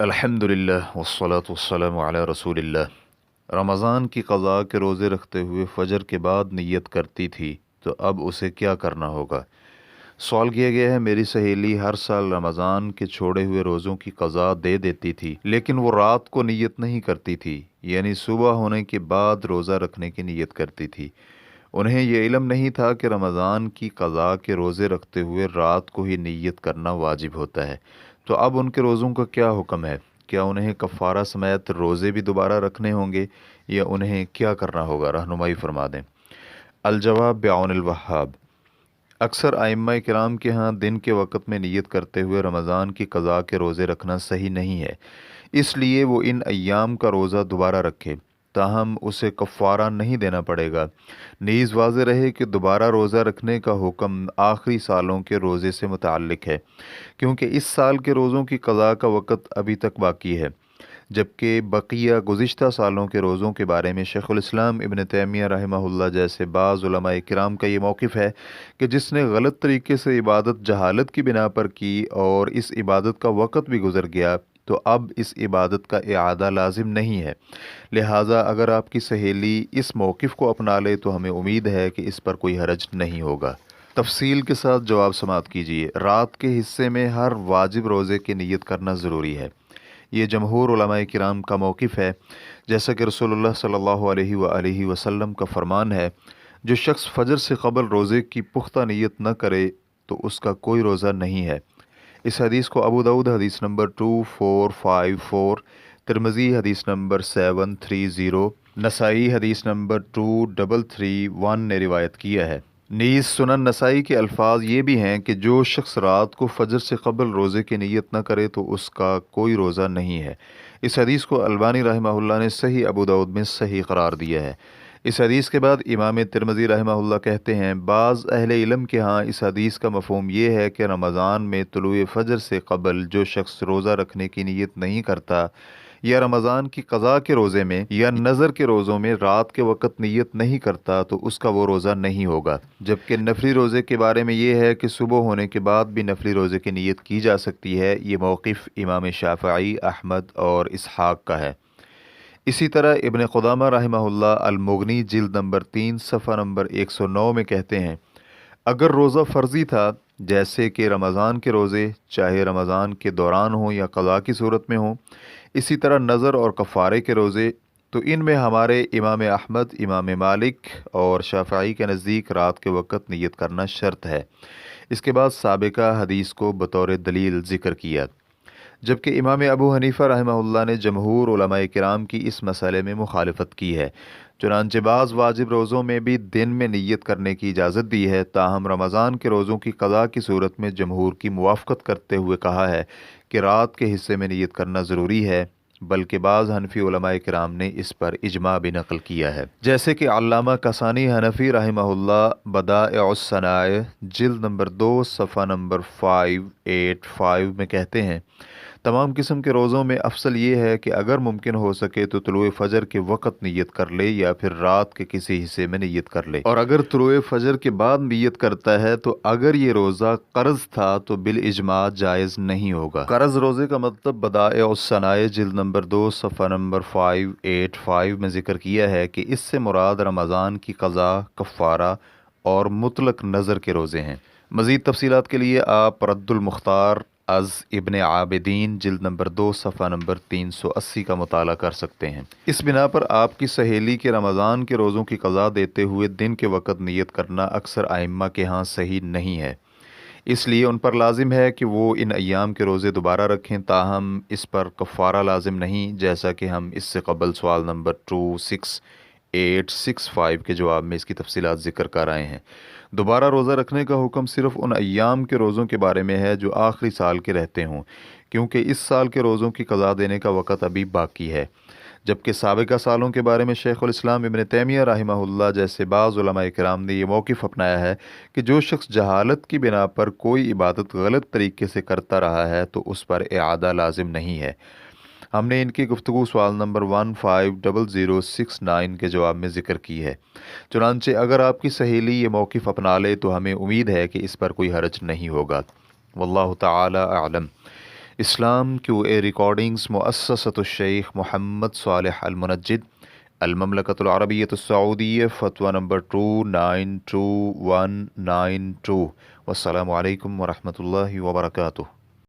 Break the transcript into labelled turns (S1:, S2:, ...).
S1: الحمدللہ والصلاة والسلام علی رسول اللہ۔ رمضان کی قضاء کے روزے رکھتے ہوئے فجر کے بعد نیت کرتی تھی تو اب اسے کیا کرنا ہوگا؟ سوال کیا گیا ہے۔ میری سہیلی ہر سال رمضان کے چھوڑے ہوئے روزوں کی قضاء دے دیتی تھی، لیکن وہ رات کو نیت نہیں کرتی تھی، یعنی صبح ہونے کے بعد روزہ رکھنے کی نیت کرتی تھی۔ انہیں یہ علم نہیں تھا کہ رمضان کی قضاء کے روزے رکھتے ہوئے رات کو ہی نیت کرنا واجب ہوتا ہے۔ تو اب ان کے روزوں کا کیا حکم ہے؟ کیا انہیں کفارہ سمیت روزے بھی دوبارہ رکھنے ہوں گے یا انہیں کیا کرنا ہوگا؟ رہنمائی فرما دیں۔ الجواب بعون الوہاب۔ اکثر ائمہ کرام کے ہاں دن کے وقت میں نیت کرتے ہوئے رمضان کی قضاء کے روزے رکھنا صحیح نہیں ہے، اس لیے وہ ان ایام کا روزہ دوبارہ رکھے، تاہم اسے کفارہ نہیں دینا پڑے گا۔ نیز واضح رہے کہ دوبارہ روزہ رکھنے کا حکم آخری سالوں کے روزے سے متعلق ہے، کیونکہ اس سال کے روزوں کی قضاء کا وقت ابھی تک باقی ہے، جبکہ بقیہ گزشتہ سالوں کے روزوں کے بارے میں شیخ الاسلام ابن تیمیہ رحمہ اللہ جیسے بعض علماء کرام کا یہ موقف ہے کہ جس نے غلط طریقے سے عبادت جہالت کی بنا پر کی اور اس عبادت کا وقت بھی گزر گیا تو اب اس عبادت کا اعادہ لازم نہیں ہے۔ لہٰذا اگر آپ کی سہیلی اس موقف کو اپنا لے تو ہمیں امید ہے کہ اس پر کوئی حرج نہیں ہوگا۔ تفصیل کے ساتھ جواب سماعت کیجیے۔ رات کے حصے میں ہر واجب روزے کی نیت کرنا ضروری ہے۔ یہ جمہور علماء کرام کا موقف ہے، جیسا کہ رسول اللہ صلی اللہ علیہ وآلہ وسلم کا فرمان ہے، جو شخص فجر سے قبل روزے کی پختہ نیت نہ کرے تو اس کا کوئی روزہ نہیں ہے۔ اس حدیث کو ابو داؤد حدیث نمبر 2454، ترمذی حدیث نمبر 730، نسائی حدیث نمبر 2331 نے روایت کیا ہے۔ نیز سنن نسائی کے الفاظ یہ بھی ہیں کہ جو شخص رات کو فجر سے قبل روزے کی نیت نہ کرے تو اس کا کوئی روزہ نہیں ہے۔ اس حدیث کو البانی رحمہ اللہ نے صحیح ابو داؤد میں صحیح قرار دیا ہے۔ اس حدیث کے بعد امام ترمذی رحمہ اللہ کہتے ہیں، بعض اہل علم کے ہاں اس حدیث کا مفہوم یہ ہے کہ رمضان میں طلوع فجر سے قبل جو شخص روزہ رکھنے کی نیت نہیں کرتا یا رمضان کی قضاء کے روزے میں یا نظر کے روزوں میں رات کے وقت نیت نہیں کرتا تو اس کا وہ روزہ نہیں ہوگا، جبکہ نفلی روزے کے بارے میں یہ ہے کہ صبح ہونے کے بعد بھی نفلی روزے کی نیت کی جا سکتی ہے۔ یہ موقف امام شافعی، احمد اور اسحاق کا ہے۔ اسی طرح ابن قدامہ رحمہ اللہ المغنی جلد نمبر 3 صفحہ نمبر 109 میں کہتے ہیں، اگر روزہ فرضی تھا جیسے کہ رمضان کے روزے، چاہے رمضان کے دوران ہوں یا قضاء کی صورت میں ہوں، اسی طرح نظر اور کفارے کے روزے، تو ان میں ہمارے امام احمد، امام مالک اور شافعی کے نزدیک رات کے وقت نیت کرنا شرط ہے۔ اس کے بعد سابقہ حدیث کو بطور دلیل ذکر کیا، جبکہ امام ابو حنیفہ رحمہ اللہ نے جمہور علماء کرام کی اس مسئلے میں مخالفت کی ہے۔ چنانچہ بعض واجب روزوں میں بھی دن میں نیت کرنے کی اجازت دی ہے، تاہم رمضان کے روزوں کی قضاء کی صورت میں جمہور کی موافقت کرتے ہوئے کہا ہے کہ رات کے حصے میں نیت کرنا ضروری ہے، بلکہ بعض حنفی علماء کرام نے اس پر اجماع بھی نقل کیا ہے، جیسے کہ علامہ کسانی حنفی رحمہ اللہ بدائع الصنائع جلد نمبر 2 صفحہ نمبر 585 میں کہتے ہیں، تمام قسم کے روزوں میں افضل یہ ہے کہ اگر ممکن ہو سکے تو طلوع فجر کے وقت نیت کر لے یا پھر رات کے کسی حصے میں نیت کر لے، اور اگر طلوع فجر کے بعد نیت کرتا ہے تو اگر یہ روزہ قرض تھا تو بالاجماع جائز نہیں ہوگا۔ قرض روزے کا مطلب بدائع الصنائع جلد نمبر 2 صفحہ نمبر 585 میں ذکر کیا ہے کہ اس سے مراد رمضان کی قضاء، کفارہ اور مطلق نظر کے روزے ہیں۔ مزید تفصیلات کے لیے آپ رد المختار از ابن عابدین جلد نمبر 2 صفحہ نمبر 380 کا مطالعہ کر سکتے ہیں۔ اس بنا پر آپ کی سہیلی کے رمضان کے روزوں کی قضاء دیتے ہوئے دن کے وقت نیت کرنا اکثر ائمہ کے ہاں صحیح نہیں ہے، اس لیے ان پر لازم ہے کہ وہ ان ایام کے روزے دوبارہ رکھیں، تاہم اس پر کفارہ لازم نہیں، جیسا کہ ہم اس سے قبل سوال نمبر 26865 کے جواب میں اس کی تفصیلات ذکر کر آئے ہیں۔ دوبارہ روزہ رکھنے کا حکم صرف ان ایام کے روزوں کے بارے میں ہے جو آخری سال کے رہتے ہوں، کیونکہ اس سال کے روزوں کی قضاء دینے کا وقت ابھی باقی ہے، جبکہ سابقہ سالوں کے بارے میں شیخ الاسلام ابن تیمیہ رحمہ اللہ جیسے بعض علماء کرام نے یہ موقف اپنایا ہے کہ جو شخص جہالت کی بنا پر کوئی عبادت غلط طریقے سے کرتا رہا ہے تو اس پر اعادہ لازم نہیں ہے۔ ہم نے ان کی گفتگو سوال نمبر 150069 کے جواب میں ذکر کی ہے۔ چنانچہ اگر آپ کی سہیلی یہ موقف اپنا لے تو ہمیں امید ہے کہ اس پر کوئی حرج نہیں ہوگا۔ واللہ تعالی اعلم۔ اسلام کیو اے ریکارڈنگز مؤسسۃ الشیخ محمد صالح المنجد، المملکۃ العربیۃ السعودیہ، فتویٰ نمبر 292192۔ والسلام علیکم ورحمۃ اللہ وبرکاتہ۔